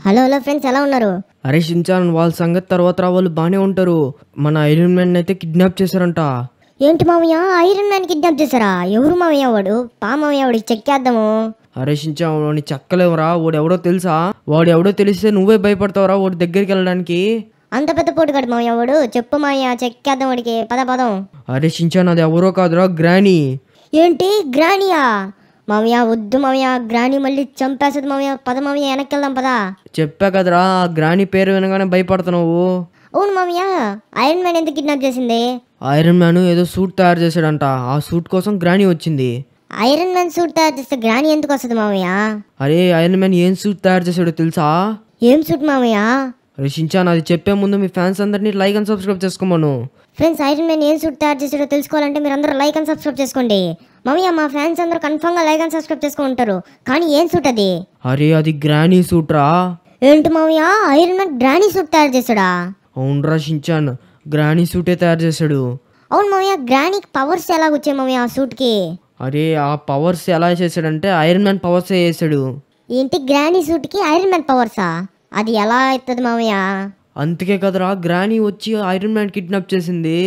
Hello hello friends, ఎలా ఉన్నారు? అరే షించాన్, వాళ్ళ సంగతి తర్వాత రా, వాళ్ళు బాగానే ఉంటారు. మన ఐరన్ మ్యాన్ అయితే కిడ్నాప్ చేశారంట. ఏంటి మామయ్య, ఐరన్ మ్యాన్ కిడ్నాప్ చేశారా? ఎవరు మామయ్య వాడు? మామయ్య వాడికి చెక్కేద్దాము. అరే షించాన్, వాడిని చెక్కలేవురా. వాడు ఎవడో తెలుసా? వాడు ఎవడో తెలిస్తే నువ్వే భయపడతావురా వాడి దగ్గరికి వెళ్ళడానికి. అంత పెద్ద పోటుగాడు మామయ్య వాడు. చెప్పు మామయ్య, చెక్కేద్దాం వాడికి. పదం. అరే షించాన్, అది ఎవరో కాదురా, గ్రానీ. ఏంటి గ్రానీయా? మామయ్య వద్దు మామయ్య, గ్రానీ మళ్ళీ చంపేస్తుంది మామయ్య. పద మామయ్య, వెనక్కి వెళ్దాం పదా. చెప్పా కదరా, ఆ గ్రానీ పేరు వినగానే భయపడుతున్నావు. అవును మామయ్య, ఐరన్ మ్యాన్ ఎందుకు కిడ్నాప్ చేసింది? ఐరన్ మ్యాన్ ఏదో సూట్ తయారు చేశాడంట. ఆ సూట్ కోసం గ్రానీ వచ్చింది. ఐరన్ మ్యాన్ సూట్ తయారు చేస్తే గ్రానీ ఎందుకు వస్తుంది మామయ్య? అరే ఐరన్ మ్యాన్ ఏం సూట్ తయారు చేశాడో తెలుసా? ఏం సూట్ మామయ్య? అరే షించాన్, అది చెప్పే ముందు మీ ఫ్యాన్స్ అందరినీ లైక్ అండ్ సబ్స్క్రైబ్ చేసుకోమను. ఫ్రెండ్స్, ఐరన్ మ్యాన్ ఏం సూట్ తయారు చేసాడో తెలుసుకోవాలంటే మీరు అందరూ లైక్ అండ్ సబ్స్క్రైబ్ చేసుకోండి. మామయ్య, మా ఫ్యాన్స్ అందరూ కన్ఫర్మ్గా లైక్ అండ్ సబ్స్క్రైబ్ చేసుకుంటారు. కానీ ఏం సూట్ అది? అరే అది గ్రానీ సూట్ రా. ఏంటి మామయ్య, ఐరన్ మ్యాన్ గ్రానీ సూట్ తయారు చేశాడా? అవునరా షించాన్, గ్రానీ సూటే తయారు చేశాడు. అవును మామయ్య, గ్రానీకి పవర్స్ ఎలా వచ్చాయి మామయ్య ఆ సూట్కి? అరే ఆ పవర్స్ ఎలా చేశాడంటే ఐరన్ మ్యాన్ పవర్సే చేశాడు. ఏంటి, గ్రానీ సూట్కి ఐరన్ మ్యాన్ పవర్సా? అది ఎలా అవుతుంది మామయ్య? అందుకే కదరా గ్రానీ వచ్చి ఐరన్ మ్యాన్ కిడ్నాప్ చేసింది.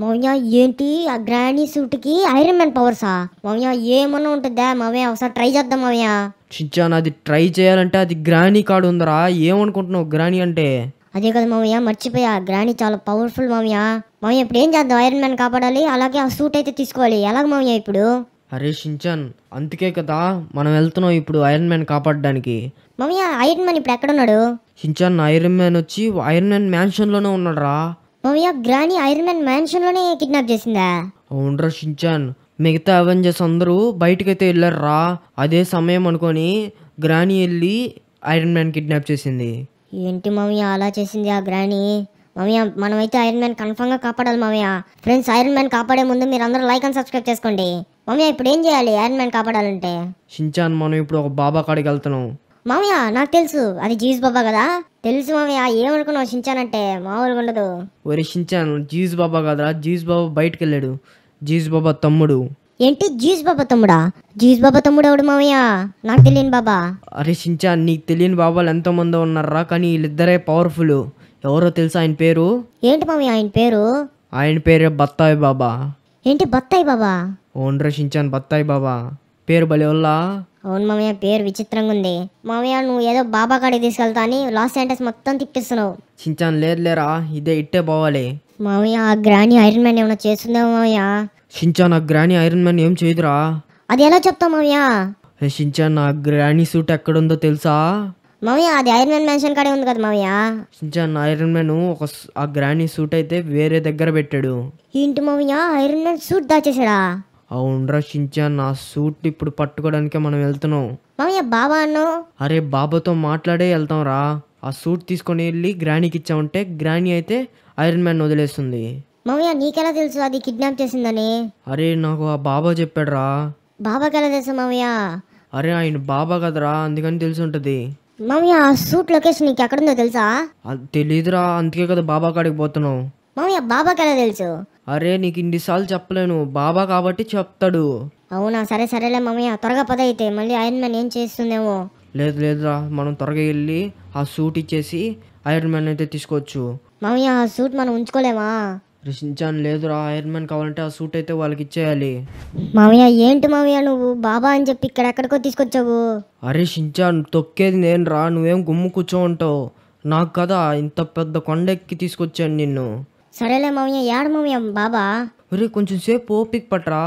మామయ్య ఏంటి, ఆ గ్రానీ సూట్కి ఐరన్ మ్యాన్ పవర్సా? మామయ్య ఏమన్నా ఉంటుందా మామయ్య? ఒకసారి ట్రై చేద్దాం మామయ్య. షించాన్, అది ట్రై చేయాలంటే అది గ్రానీ కార్డు ఉందరా. ఏమనుకుంటున్నావు గ్రానీ అంటే? అదే కదా మామయ్య, మర్చిపోయా. గ్రానీ చాలా పవర్ఫుల్ మామయ్య. మామయ్య ఇప్పుడు ఏం చేద్దాం? ఐరన్ మ్యాన్ కాపాడాలి, అలాగే ఆ సూట్ అయితే తీసుకోవాలి. ఎలాగ మామయ్య ఇప్పుడు? అరే షించాన్, అందుకే కదా మనం వెళ్తున్నాం ఇప్పుడు ఐరన్ మ్యాన్ కాపాడడానికి. మామయ్య ఐరన్ మ్యాన్ ఇప్పుడు ఎక్కడున్నాడు? షించాన్, ఐరన్ మ్యాన్ వచ్చి ఐరన్ మ్యాన్ మ్యాన్షన్లోనే ఉన్నాడు రా. మామయ్య, గ్రానీ ఐరన్ మ్యాన్ మ్యాన్షన్లోనే కిడ్నాప్ చేసిందా? అవునరా షించాన్, మిగతా అవెంజర్స్ అందరూ బయటకైతే వెళ్ళారు రా. అదే సమయం అనుకొని గ్రానీ వెళ్ళి ఐరన్ మ్యాన్ కిడ్నాప్ చేసింది. ఏంటి మామయ్య అలా చేసింది ఆ గ్రానీ? మామయ్య మనమైతే ఐరన్ మ్యాన్ కన్ఫర్మ్గా కాపాడాలి మామయ్య. ఫ్రెండ్స్, ఐరన్ మ్యాన్ కాపాడే ముందు మీరు అందరూ లైక్ అండ్ సబ్స్క్రైబ్ చేసుకోండి. మామయ్య ఇప్పుడు ఏం చేయాలి ఐరన్ మ్యాన్ కాపాడాలంటే? షించాన్, మనం ఇప్పుడు ఒక బాబా కాడికి వెళ్తున్నాం. మామయ్య నాకు తెలుసు, అది జీస్ బాబా కదా. తెలుసు మామయ్య, ఏమనుకున్నావు షించానంటే మామూలుగా ఉండదు. ఒరే షించాన్, జీస్ బాబా కాదురా, జీస్ బాబా బయటకు వెళ్ళాడు. జీస్ బాబా తమ్ముడు. ఏంటి, జీస్ బాబా తమ్ముడా? జీస్ బాబా తమ్ముడు ఎవడు మామయ్య? నాకు తెలియని బాబా. అరే షించాన్, నీకు తెలియని బాబాలు ఎంతోమంది ఉన్నారా, కానీ వీళ్ళిద్దరే పవర్ఫుల్. ఎవరో తెలుసా ఆయన పేరు? ఏంటి మామయ్య ఆయన పేరు? ఆయన పేరే బత్తాయి బాబా. ఏంటి బత్తాయి బాబా? అవునరా షించాన్, బత్తాయి బాబా పేరు భలే వల్లా. అవును మామయ్య, పేరు విచిత్రంగా ఉంది. మామయ్య నువ్వు ఏదో బాబా కాడికి తీసుకెళ్తా అని లాస్ ఏంజల్స్ మొత్తం తిప్పిస్తున్నావు. షించాన్, లేదులేరా, ఇట్టే పోవాలి. మామయ్య ఆ గ్రానీ ఐరన్ మ్యాన్ ఏమైనా చేస్తుందేమో మామయ్య. షించాన్, ఆ గ్రానీ ఐరన్ మ్యాన్ ఏం చేయదురా. అది ఎలా చెప్తావు మామయ్య? షించాన్, ఆ గ్రానీ సూట్ ఎక్కడుందో తెలుసా? మామయ్య అది ఐరన్ మ్యాన్ మెన్షన్ కాడే ఉంది కదా మామయ్య. షించాన్, ఐరన్ మ్యాన్ ఆ గ్రానీ సూట్ అయితే వేరే దగ్గర పెట్టాడు. ఏంటి మామయ్య, ఐరన్ మ్యాన్ సూట్ దాచేసాడా? అవునరా షించాన్, ఆ సూట్ ఇప్పుడు పట్టుకోవడానికే మనం వెళ్తున్నాం. మామయ్య బాబా అన్నో? అరే బాబాతో మాట్లాడే వెళ్తాం రా. ఆ సూట్ తీసుకొని వెళ్ళి గ్రానీకి ఇచ్చామంటే గ్రానీ అయితే ఐరన్ మ్యాన్ వదిలేస్తుంది. మామయ్య నీకెలా తెలుసు అది కిడ్నాప్ చేసిందని? అరే నాకు ఆ బాబా చెప్పాడు రా. బాబాకి ఎలా తెలుసు మామయ్య? అరే ఆయన బాబా కదరా, అందుకని తెలిసి ఉంటుంది. మామయ్య ఆ సూట్ లొకేషన్ నీకు ఎక్కడుందో తెలుసా? అది తెలీదురా, అందుకే కదా బాబా కాడికి పోతున్నాం. మామయ్య బాబాకి ఎలా తెలుసు? అరే నీకు ఇన్నిసార్లు చెప్పలేను, బాబా కాబట్టి చెప్తాడు. అవునా, సరేలే మామయ్య, త్వరగా పద అయితే మళ్ళీ ఐరన్ మ్యాన్ ఏం చేస్తుందేమో. లేదురా, మనం త్వరగా వెళ్ళి ఆ సూట్ ఇచ్చేసి ఐరన్ మ్యాన్ అయితే తీసుకోవచ్చు. మామయ్య ఆ సూట్ మనం ఉంచుకోలేమా? షించాన్, లేదురా, ఐరన్ మ్యాన్ కావాలంటే ఆ సూట్ అయితే వాళ్ళకి ఇచ్చేయాలి. మామయ్య ఏంటి మామయ్య నువ్వు బాబా అని చెప్పి ఎక్కడికో తీసుకొచ్చావు? అరే షించాన్, తొక్కేది నేను రా, నువ్వేం గుమ్ము కూర్చో ఉంటావు. నాకు కదా ఇంత పెద్ద కొండ ఎక్కి తీసుకొచ్చాను నిన్ను. సరేలే మామయ్య, ఏడ మామయ్య బాబా? ఒరే కొంచెం సేపు ఓపిక పట్రా.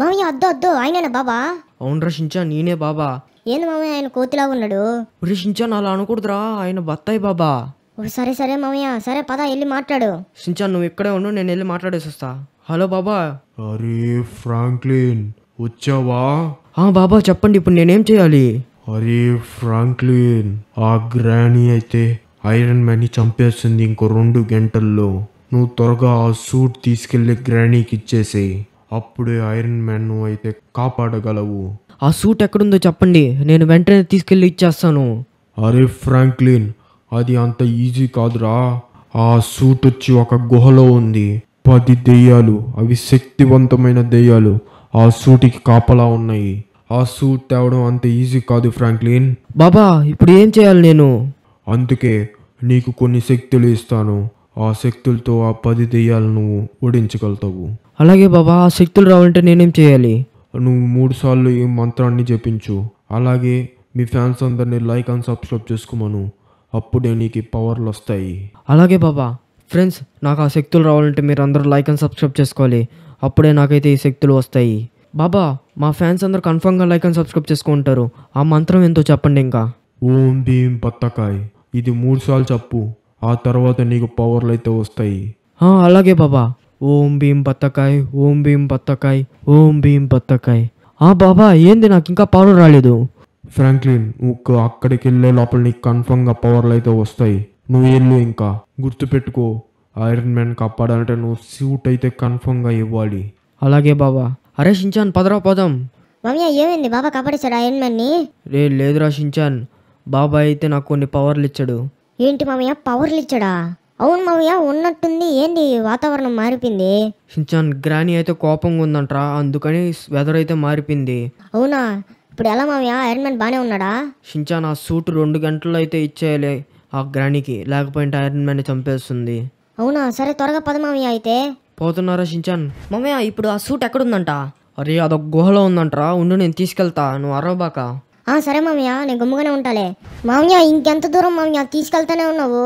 మామయ్య అద్దు ఆయనేనా బాబా? అవునరా షించాన్, నేనే బాబా. ఏంది మామయ్య ఆయన కోతిలా ఉన్నాడు? ఒరే షించాన్, అలా అనకూడదురా, ఆయన బత్తాయి బాబా. ఓ సరే మామయ్య, సరే పద వెళ్ళి మాట్లాడు. షించాన్, నువ్వు ఇక్కడే ఉండు, నేను వెళ్ళి మాట్లాడేసి వస్తా. హలో బాబా. అరే ఫ్రాంక్లిన్, వచ్చావా? బాబా చెప్పండి, ఇప్పుడు నేనేం చేయాలి? అరే ఫ్రాంక్లిన్, ఆ గ్రానీ అయితే ఐరన్ మ్యాన్ని చంపేస్తుంది ఇంకో 2 గంటల్లో. నువ్వు త్వరగా ఆ సూట్ తీసుకెళ్లి గ్రానీకి ఇచ్చేసేయి. అప్పుడే ఐరన్ మ్యాన్ నువ్వు అయితే కాపాడగలవు. ఆ సూట్ ఎక్కడుందో చెప్పండి, నేను వెంటనే తీసుకెళ్ళి ఇచ్చేస్తాను. అరే ఫ్రాంక్లిన్, అది అంత ఈజీ కాదురా. ఆ సూట్ వచ్చి ఒక గుహలో ఉంది. 10 దెయ్యాలు, అవి శక్తివంతమైన దెయ్యాలు ఆ సూటికి కాపలా ఉన్నాయి. ఆ సూట్ తేవడం అంత ఈజీ కాదు ఫ్రాంక్లిన్. బాబా ఇప్పుడు ఏం చేయాలి నేను? అందుకే నీకు కొన్ని శక్తులు ఇస్తాను. ఆ శక్తులతో ఆ 10 దెయ్యాలను నువ్వు ఓడించగలుగుతావు. అలాగే బాబా, ఆ శక్తులు రావాలంటే నేనేం చేయాలి? నువ్వు 3 సార్లు ఈ మంత్రాన్ని జపించు. అలాగే మీ ఫ్యాన్స్ అందరినీ లైక్ అండ్ సబ్స్క్రైబ్ చేసుకోమను. అప్పుడే నీకు పవర్లు వస్తాయి. అలాగే బాబా. ఫ్రెండ్స్, నాకు ఆ శక్తులు రావాలంటే మీరు అందరూ లైక్ అండ్ సబ్స్క్రైబ్ చేసుకోవాలి. అప్పుడే నాకైతే ఈ శక్తులు వస్తాయి. బాబా, మా ఫ్యాన్స్ అందరూ కన్ఫర్మ్గా లైక్ అండ్ సబ్స్క్రైబ్ చేసుకుంటారు. ఆ మంత్రం ఎంతో చెప్పండి ఇంకా. ఓం భీం పత్తకాయ్. ఇది 3 సార్లు చెప్పు. ఆ తర్వాత నీకు పవర్లు అయితే వస్తాయి. అలాగే బాబా. ఓం భీం పత్తకాయ్, ఓం భీం పత్తకాయ్, ఓం భీం పత్తకాయ్. బాబా, ఏంది నాకు ఇంకా పవర్ రాలేదు? ఫ్రాంక్లిన్, నువ్వు అక్కడికి వెళ్ళే లోపల నీకు కన్ఫర్మ్గా పవర్లు అయితే వస్తాయి. నువ్వు వెళ్ళు. ఇంకా గుర్తుపెట్టుకో, ఐరన్ మ్యాన్ కాపాడాలంటే నువ్వు సూట్ అయితే కన్ఫర్మ్గా ఇవ్వాలి. అలాగే బాబా. అరే షించాన్, పదరా పోదాం. మామయ్య ఏమైంది, బాబా కాపాడేశాడు ఐరన్ మ్యాన్ని? లేదురా షించాన్, బాబా అయితే నాకు కొన్ని పవర్లు ఇచ్చాడు. ఏంటి మామయ్య, పవర్లు ఇచ్చాడా? అవును మామయ్య, ఉన్నట్టుంది. ఏంటి వాతావరణం మారిపోయింది? షించాన్, గ్రానీ అయితే కోపంగా ఉందంట్రా, అందుకని వెదర్ అయితే మారిపోయింది. అవునా? ఇప్పుడు ఎలా మామయ్య, ఐరన్ మ్యాన్ బాగానే ఉన్నాడా? షించాన్, ఆ సూట్ 2 గంటల్లో అయితే ఇచ్చేయాలి ఆ గ్రానీకి, లేకపోతే ఐరన్ మ్యాన్ చంపేస్తుంది. అవునా? సరే త్వరగా పద మామయ్య. అయితే పోతున్నారా షించాన్? మామయ్య, ఇప్పుడు ఆ సూట్ ఎక్కడుందంట? అరే, అదొక గుహలో ఉందంట్రా. ఉండు, నేను తీసుకెళ్తా, నువ్వు అరవబాక. సరే మామయ్య, నేను గమ్ముగానే ఉంటాలే. మామయ్య ఇంకెంత దూరం మామయ్య, తీసుకెళ్తానే ఉన్నావు.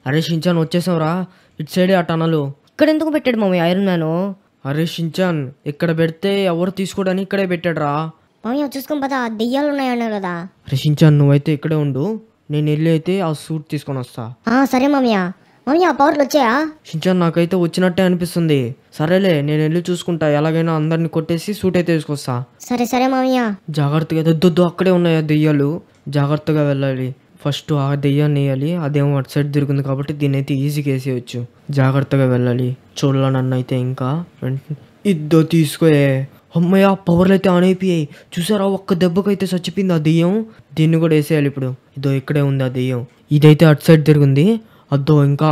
అరే షించాన్, వచ్చేసావురా. ఇటు సైడే ఆ టనలు. ఇక్కడ ఎందుకు పెట్టాడు మామయ్య ఐరన్ మ్యాను? అరే షించాన్, ఇక్కడ పెడితే ఎవరు తీసుకోవడానికి ఇక్కడే పెట్టాడురా. మామయ్య చూసుకొని పద, దెయ్యాలు ఉన్నాయన్నారు కదా. అరే షించాన్, నువ్వైతే ఇక్కడే ఉండు, నేను వెళ్ళి అయితే ఆ సూట్ తీసుకొని వస్తా. సరే మామయ్య. మామయ్య పవర్లు వచ్చాయా? షించాన్, నాకైతే వచ్చినట్టే అనిపిస్తుంది. సరేలే, నేను వెళ్ళి చూసుకుంటా. ఎలాగైనా అందరిని కొట్టేసి సూట్ అయితే తీసుకొస్తా. సరే సరే మామయ్య. జాగ్రత్తగా దొద్దు, అక్కడే ఉన్నాయి ఆ దెయ్యాలు. జాగ్రత్తగా వెళ్ళాలి. ఫస్ట్ ఆ దెయ్యాన్ని వేయాలి. అదేమో అటు సైడ్ తిరుగుతుంది కాబట్టి దీన్ని అయితే ఈజీగా వేసేయచ్చు. జాగ్రత్తగా వెళ్ళాలి. చూడాల నన్ను అయితే ఇంకా ఇద్దో తీసుకోయే. అమ్మయ్య, పవర్లు అయితే ఆన్ అయిపోయాయి. చూసారా, ఒక్క దెబ్బకైతే చచ్చిపోయింది ఆ దెయ్యం. దీన్ని కూడా వేసేయాలి ఇప్పుడు. ఇదో ఇక్కడే ఉంది ఆ దెయ్యం. ఇదైతే అటు సైడ్ తిరిగింది. అద్దో ఇంకా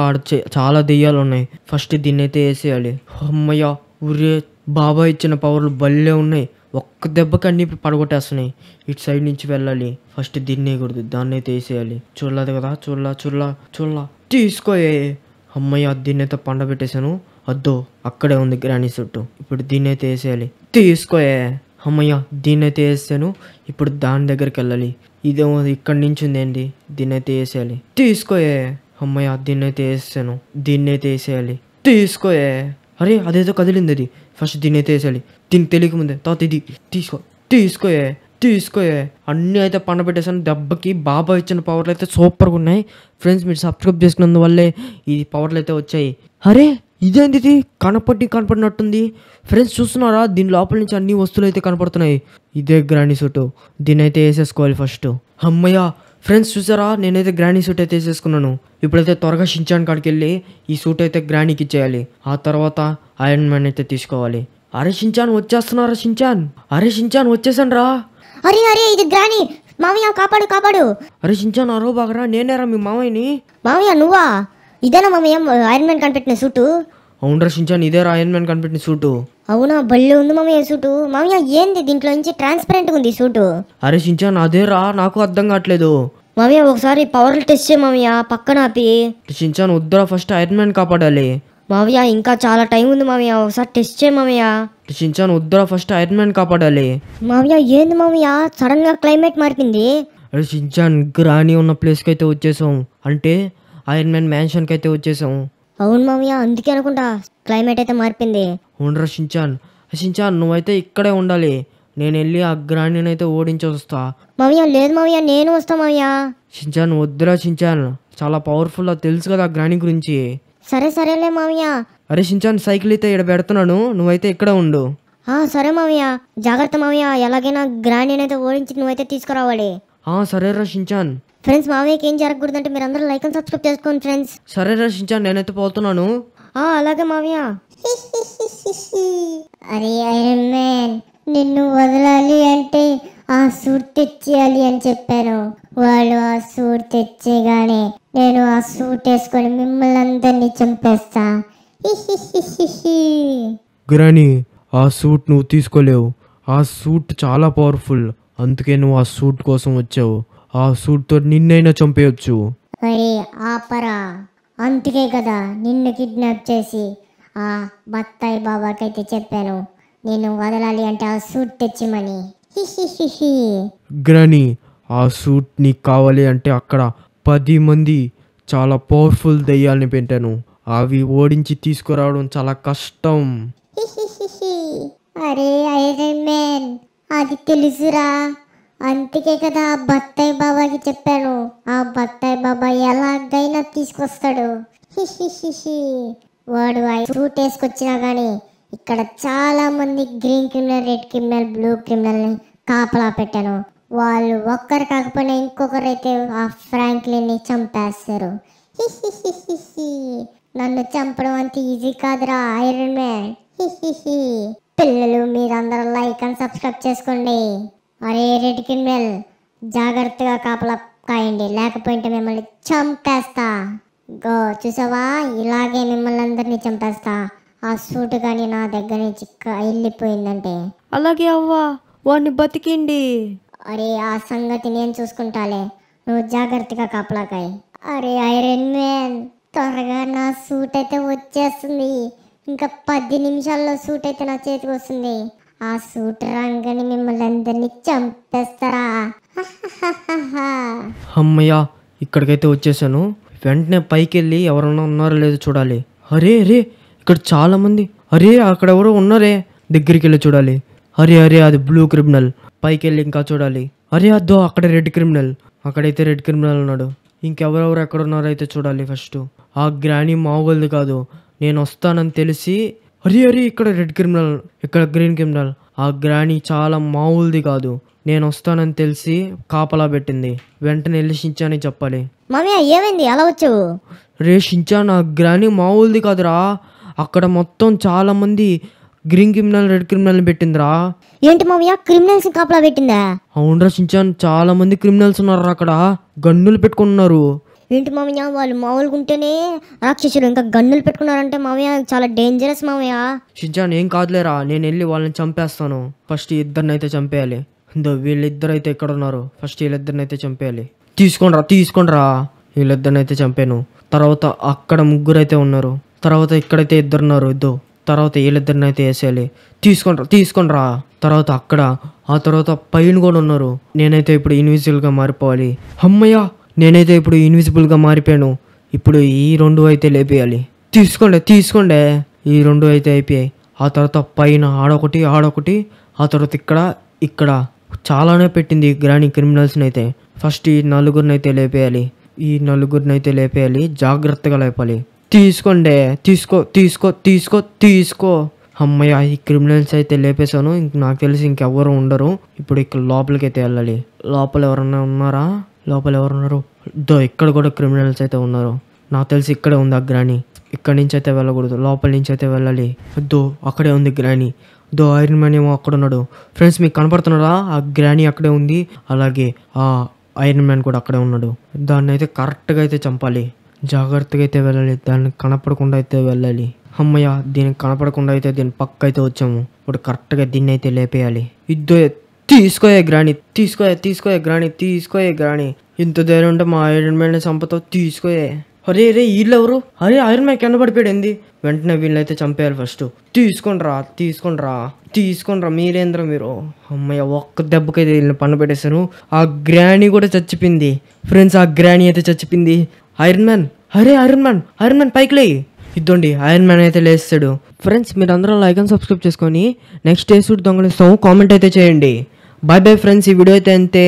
చాలా దెయ్యాలు ఉన్నాయి. ఫస్ట్ దీన్ని అయితే వేసేయాలి. అమ్మయ్య, ఊరే బాబాయ్ ఇచ్చిన పవర్లు భలే ఉన్నాయి. ఒక్క దెబ్బకి అన్ని పడగొట్టేస్తున్నాయి. ఇటు సైడ్ నుంచి వెళ్ళాలి. ఫస్ట్ దీన్ని వేయకూడదు, దాన్ని అయితే వేసేయాలి. చూడలేదు కదా, చూడలా తీసుకోయే. అమ్మయ్య, దీన్ని అయితే పండబెట్టేశాను. అద్దో అక్కడే ఉంది గ్రానీ చుట్టూ. ఇప్పుడు దీన్ని అయితే వేసేయాలి. తీసుకోయే. అమ్మయ్య, దీన్ని అయితే వేసాను. ఇప్పుడు దాని దగ్గరికి వెళ్ళాలి. ఇదేమో ఇక్కడి నుంచి ఉంది ఏంటి, దీన్ని అయితే వేసేయాలి. తీసుకోయే. అమ్మయ్య, దీన్ని అయితే వేసాను. దీన్ని అయితే వేసేయాలి. తీసుకోయే. అరే, అదేదో కదిలింది అది. ఫస్ట్ దీన్ని అయితే వేసేయాలి. దీనికి తెలియకముందే తర్వాత ఇది తీసుకోయే. అన్నీ అయితే పండబెట్టేసాను. దెబ్బకి బాబా ఇచ్చిన పవర్లు అయితే సూపర్గా ఉన్నాయి. ఫ్రెండ్స్, మీరు సబ్స్క్రైబ్ చేసుకున్నందువల్లే ఈ పవర్లు అయితే వచ్చాయి. అరే, ఇదేంటిది కనపడినట్టుంది. ఫ్రెండ్స్ చూస్తున్నారా, దీని లోపల నుంచి అన్ని వస్తువులు అయితే కనపడుతున్నాయి. ఇదే గ్రానీ సూట్. దీన్ని అయితే వేసేసుకోవాలి ఫస్ట్. అమ్మయ్య, ఫ్రెండ్స్ చూసారా, నేనైతే గ్రానీ సూట్ అయితే వేసేసుకున్నాను. ఇప్పుడైతే త్వరగా షించాన్ కాడికి వెళ్ళి ఈ సూట్ అయితే గ్రానీకి ఇచ్చేయాలి. ఆ తర్వాత ఐరన్ మ్యాన్ అయితే తీసుకోవాలి. అరే షించాన్, వచ్చేస్తున్నారా షించాన్? అరే షించాన్, వచ్చేసాను రా. అరే ఇది గ్రానీ. మామయ్య కాపాడు. అరే షించాన్, అరో బాగరా, నేనేరా మీ మామయ్యని. మామయ్య నువ్వా? ఇదేనా మామయ్య ఐరన్ మ్యాన్ కనిపెట్టిన సూటు? అవునరా షించాన్, ఇదేరా ఐరన్ మ్యాన్ కనిపెట్టిన సూటు. అవునా? బళ్ళు ఉంది మామయ్య సూటు. మామయ్య ఏంది దీంట్లో నుంచి ట్రాన్స్పరెంట్గా ఉంది సూటు? అరే షించాన్, అదేరా, నాకు అర్థం కావట్లేదు. మామయ్య ఒకసారి పవర్లు టెస్ట్ చేయ మామయ్య, పక్కన ఆపి. షించాన్ వద్దురా, ఫస్ట్ ఐరన్ మ్యాన్ కాపాడాలి. మామయ్య ఇంకా చాలా టైం ఉంది మామయ్య, ఒకసారి టెస్ట్ చేయ మామయ్య. షించాన్ వద్దురా, ఫస్ట్ ఐరన్ మ్యాన్ కాపాడాలి. మామయ్య ఏంది మామయ్య సడన్ గా క్లైమేట్ మారిపోయింది? అరే షించాన్, గ్రానీ ఉన్న ప్లేస్కి అయితే వచ్చేసాం. అంటే ఐరన్ మ్యాన్ మ్యాన్షన్కి అయితే వచ్చేసాం. అవును మామయ్య, అందుకే అనుకుంటా క్లైమేట్ అయితే మారిపోయింది. అవునరా షించాన్, నువ్వైతే ఇక్కడే ఉండాలి. నేను వెళ్ళి ఆ గ్రానీని అయితే ఓడించి వస్తా. మామయ్య లేదు మామయ్య, నేను వస్తా మామయ్య. షించాన్ వద్దురా షించాన్, చాలా పవర్ఫుల్, తెలుసు కదా ఆ గ్రానీ గురించి. సరేలే మామయ్య. అరే షించాన్, సైకిల్ అయితే ఇక్కడ పెడుతున్నాను, నువ్వైతే ఇక్కడ ఉండు. సరే మామయ్య, జాగ్రత్త మామయ్య. ఎలాగైనా గ్రాండీని అయితే ఓడించి నువ్వైతే తీసుకురావాలి. సరేరా షించాన్. ఫ్రెండ్స్, మామయ్యకి ఏం జరగకూడదంటే మీరు అందరూ లైక్ అండ్ సబ్స్క్రైబ్ చేసుకోండి ఫ్రెండ్స్. సరేరా షించాన్, నేనైతే పోతున్నాను. అలాగే మామయ్య. అరే ఐరన్ మ్యాన్, నిన్ను వదలాలి అంటే ఆ సూట్ తెచ్చేయాలి అని చెప్పాను. వాళ్ళు ఆ సూట్ తెచ్చేగానే నేను ఆ సూట్ వేసుకొని మిమ్మల్ని అందరినీ చంపేస్తా. గ్రానీ, ఆ సూట్ నువ్వు తీసుకోలేవు. ఆ సూట్ చాలా పవర్ఫుల్, అందుకే నువ్వు ఆ సూట్ కోసం వచ్చావు. ఆ సూట్తో నిన్నైనా చంపేయచ్చు. అరే ఆపరా, అందుకే కదా నిన్ను కిడ్నాప్ చేసి ఆ బత్తాయి బాబాకైతే చెప్పాను నేను వదలాలి అంటే ఆ సూట్ తెచ్చిమని. హిహిహిహి. గ్రానీ, ఆ సూట్ నీకు కావాలి అంటే అక్కడ 10 మంది చాలా పవర్ఫుల్ దెయ్యాల్ని పెట్టాను. అవి ఓడించి తీసుకురావడం చాలా కష్టం. హిహిహిహి. అరే ఐరన్ మ్యాన్, అది తెలుసురా, అందుకే కదా ఆ బత్తాయి బాబాకి చెప్పాను ఆ బత్తాయి బాబా ఎలాగైనా తీసుకొస్తాడు. హిహిహిహి. వాడు ఆ సూట్ వేసుకొచ్చినా కానీ ఇక్కడ చాలా మంది green criminal, red criminal, blue క్రిమినల్ని కాపలా పెట్టాను. వాళ్ళు ఒక్కరు కాకపోయినా ఇంకొకరైతే ఆ ఫ్రాంక్లిన్ని చంపేస్తారు. హిహిహిహి. నన్ను చంపడం అంత ఈజీ కాదురా ఐరన్ మ్యాన్. హిహిహి. పిల్లలు మీరందరూ లైక్ అండ్ సబ్స్క్రైబ్ చేసుకోండి. అరే రెడ్ క్రిమినల్, జాగ్రత్తగా కాపలా కాయండి, లేకపోతే మిమ్మల్ని చంపేస్తా. గో చూసావా, ఇలాగే మిమ్మల్ని అందరినీ చంపేస్తా ఆ సూట్ కానీ నా దగ్గర నుంచి వెళ్ళిపోయిందంటే. అలాగే అవ్వా, వాడిని బతికిండి. అరే ఆ సంగతి నేను చూసుకుంటాలే, నువ్వు జాగ్రత్తగా కాపలాకాయి. అరే ఐరన్ మ్యాన్, త్వరగా నా సూట్ అయితే వచ్చేస్తుంది. ఇంకా 10 నిమిషాల్లో సూట్ అయితే నా చేతికి వస్తుంది. ఆ సూట్ రంగని మిమ్మల్ని అందరినీ చంపేస్తారా. అమ్మయ్య, ఇక్కడికైతే వచ్చేసాను. వెంటనే పైకి వెళ్ళి ఎవరన్నా ఉన్నారో లేదో చూడాలి. అరే అరే, ఇక్కడ చాలా మంది. అరే అక్కడ ఎవరో ఉన్నారే, దగ్గరికి వెళ్ళి చూడాలి. అరే అరే, అది బ్లూ క్రిమినల్. పైకి వెళ్ళి ఇంకా చూడాలి. అరే అద్దో, అక్కడ రెడ్ క్రిమినల్. అక్కడైతే రెడ్ క్రిమినల్ ఉన్నాడు. ఇంకెవరెవరు ఎక్కడ ఉన్నారో అయితే చూడాలి ఫస్ట్. ఆ గ్రానీ మామూలుది కాదు, నేను వస్తానని తెలిసి. అరే అరే, ఇక్కడ రెడ్ క్రిమినల్, ఇక్కడ గ్రీన్ క్రిమినల్. ఆ గ్రానీ చాలా మామూలుది కాదు, నేను వస్తానని తెలిసి కాపలా పెట్టింది. వెంటనే వెళ్ళి షించాని చెప్పాలి. మామయ్య ఏమైంది అలా వచ్చావు? రే షించాన్, ఆ గ్రానీ మామూలుది కాదురా, అక్కడ మొత్తం చాలా మంది గ్రీన్ క్రిమినల్, రెడ్ క్రిమినల్ని పెట్టిందిరా. ఏంటి మామయ్య, క్రిమినల్స్ కాపలా పెట్టిందా? అవునరా షించాన్, చాలా మంది క్రిమినల్స్ ఉన్నారు అక్కడ, గన్నులు పెట్టుకున్నారు. ఏంటి మామయ్య, వాళ్ళు మామూలుగా ఉంటేనే రాక్షసులు, ఇంకా గన్నులు పెట్టుకున్నారంటే మామయ్య చాలా డేంజరస్ మామయ్య. షించాన్ ఏం కాదులేరా, నేను వెళ్ళి వాళ్ళని చంపేస్తాను. ఫస్ట్ ఇద్దరిని అయితే చంపేయాలి. వీళ్ళిద్దరు అయితే ఎక్కడ ఉన్నారు, ఫస్ట్ వీళ్ళిద్దరిని అయితే చంపేయాలి. తీసుకోండ్రా, వీళ్ళిద్దరిని అయితే చంపాను. తర్వాత అక్కడ 3 అయితే ఉన్నారు. తర్వాత ఇక్కడైతే 2 ఉన్నారు. తర్వాత వీళ్ళిద్దరిని అయితే వేసేయాలి. తీసుకోండ్రా. తర్వాత అక్కడ, ఆ తర్వాత పైన కూడా ఉన్నారు. నేనైతే ఇప్పుడు ఇన్విజిబుల్గా మారిపోవాలి. అమ్మయ్య, నేనైతే ఇప్పుడు ఇన్విజిబుల్గా మారిపోయాను. ఇప్పుడు ఈ 2 అయితే లేపేయాలి. తీసుకోండి. ఈ 2 అయితే అయిపోయాయి. ఆ తర్వాత పైన ఆడొకటి. ఆ తర్వాత ఇక్కడ చాలానే పెట్టింది గ్రానీ క్రిమినల్స్ని అయితే. ఫస్ట్ ఈ 4 అయితే లేపేయాలి. ఈ 4 అయితే లేపేయాలి, జాగ్రత్తగా లేపాలి. తీసుకో. అమ్మయ్య, ఈ క్రిమినల్స్ అయితే లేపేశాను. నాకు తెలిసి ఇంకెవ్వరు ఉండరు. ఇప్పుడు ఇక్కడ లోపలికి అయితే వెళ్ళాలి. లోపల ఎవరన్నా ఉన్నారా? లోపల ఎవరున్నారు? ఇక్కడ కూడా క్రిమినల్స్ అయితే ఉన్నారు. నాకు తెలిసి ఇక్కడే ఉంది ఆ గ్రానీ. ఇక్కడి నుంచి అయితే వెళ్ళకూడదు, లోపల నుంచి అయితే వెళ్ళాలి. అక్కడే ఉంది గ్రానీ. ఐరన్ మ్యాన్ ఏమో అక్కడ ఉన్నాడు. ఫ్రెండ్స్, మీకు కనపడుతున్నారా? ఆ గ్రానీ అక్కడే ఉంది, అలాగే ఆ ఐరన్ మ్యాన్ కూడా అక్కడే ఉన్నాడు. దాన్ని అయితే కరెక్ట్గా అయితే చంపాలి. జాగ్రత్తగా అయితే వెళ్ళాలి, దాన్ని కనపడకుండా అయితే వెళ్ళాలి. అమ్మయ్య, దీనికి కనపడకుండా అయితే దీని పక్క అయితే వచ్చాము. ఇప్పుడు కరెక్ట్గా దీన్ని అయితే లేపేయాలి. తీసుకోయే గ్రానీ. ఇంత ధైర్యం ఉంటే మా ఐరన్ మ్యాన్ చంపుతావు, తీసుకోయే. అరే వీళ్ళెవరు? అరే ఐరన్ మ్యాన్ కింద పడిపోయాడు. వెంటనే వీళ్ళైతే చంపేయాలి ఫస్ట్. తీసుకోండ్రా మీరేంద్ర మీరు. అమ్మయ్య, ఒక్క దెబ్బకైతే వీళ్ళని పన్ను పెట్టేశాను. ఆ గ్రానీ కూడా చచ్చిపోయింది. ఫ్రెండ్స్, ఆ గ్రానీ అయితే చచ్చిపోయింది. ఐరన్ మ్యాన్ పైకి లే. ఇద్దండి, ఐరన్ మ్యాన్ అయితే లేస్తాడు. ఫ్రెండ్స్, మీరు అందరూ లైక్ అండ్ సబ్స్క్రైబ్ చేసుకొని నెక్స్ట్ ఏ సూట్ దొంగలిస్తాము కామెంట్ అయితే చేయండి. బాయ్ ఫ్రెండ్స్, ఈ వీడియో అయితే అంతే.